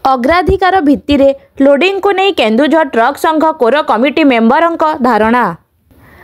अग्राधिकार भित्तिरे loading को नहीं Keonjhar truck संघ कोर कमिटी मेंबरंक धारणा।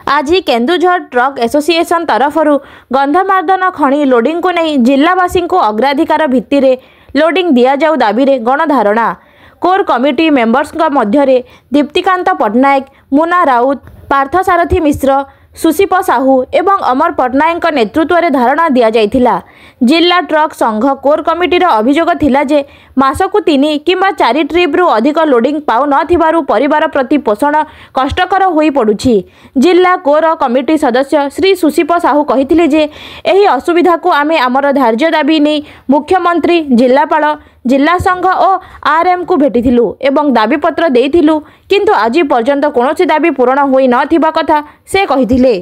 आज केन्दुझर ट्रक एसोसिएशन तरफरु गंधमार्दन खणी लोडिंग को नहीं जिलावासी को अग्राधिकार भित्तिरे लोडिंग दिया जाऊ दाबी रे गणधारणा। कोर कमिटी मेंबर्स मध्य दीप्तिकांत पट्टनायक, मुना राउत, पार्थसारथी मिश्र, सुशीप साहू एवं अमर पट्टनायक नेतृत्व में धारणा दि जाइथिला। जिला ट्रक संघ कोर कमिटीर अभियोग थिला जे मासकु 3 किंबा 4 ट्रिप रु अधिक लोडिंग पाउ नथिबारु परिवार प्रति पोषण कष्टकर होई पडुछि। जिला कोर कमिटी सदस्य श्री सुशीप साहू कहिथिले जे एही असुविधा को आमे आमर धार्य दाबी नै मुख्यमंत्री, जिलापाल, जिला संघ और आरएम को भेटिथिलु एवं दाबीपत्र देइथिलु, किंतु आज पर्यंत कौनसी दाबी पूरण होई नथिबा कथा से कहिथिले।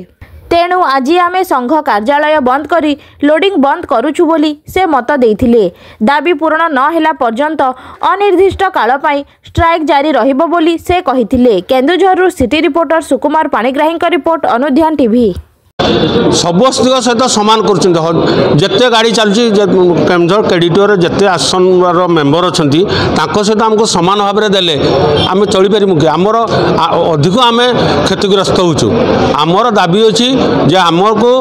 तेणु आज आमे संघ कार्यालय बंद करी लोडिंग बंद करूछु बोली से मत देइथिले। दाबी पूरण न हेला पर्यंत अनिर्दिष्ट काल पई स्ट्राइक जारी रहिबो बोली से कहिथिले। केन्दुझरु सिटी रिपोर्टर सुकुमार पाणिग्राहींक रिपोर्ट, अनुध्यान टीवी। सब सहित सामान करते गाड़ी चलुची केन्दुझर केडीटीओर जिते आसन मेम्बर अच्छा सहित आमको सामान भाव में देले आम चलीपर कि आमर अधिक आम क्षतिग्रस्त होचु। आमर दाबी अच्छी जे आमर को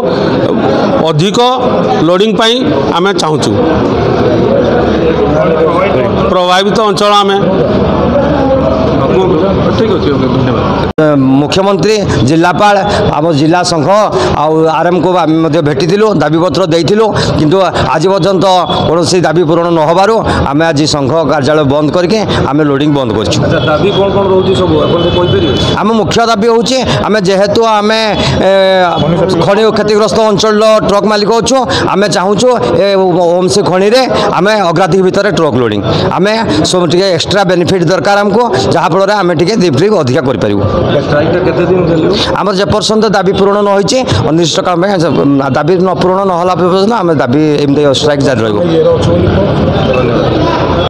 अधिक लोडिंग पाई आम चाहूँ प्रभावित अंचल आम ठीक अच्छे धन्यवाद। मुख्यमंत्री, जिलापाल, आम जिला संघ आरएम को भेटी दाबीपत्र देइथिलु, किंतु आज पर्यंत कौन दाबी पूरण न होबारु आम आज संघ कार्यालय बंद करके आम लोडिंग बंद करछु। दाबी कौन कौन रोची सब आपन कोइ परिबे? आम मुख्य दाबी होची आम जेहेतु आम खनि क्षतिग्रस्त अंचल ट्रक मालिक अच्छु, आम चाहूँ ओमसी खनि रे आम अग्राधिकार भितर ट्रक लोडिंग आम सब टे एक्सट्रा बेनिफिट दरकार आमको, जहाँफल आम टे दीप्ति अधिका कर आम जेपर्यंत दाबी पूरण न होइछि अनिर्दिष्ट काल में दाबी न पूरण न होला पर्यंत आम दाबी एमती स्ट्राइक जारी रहिबो।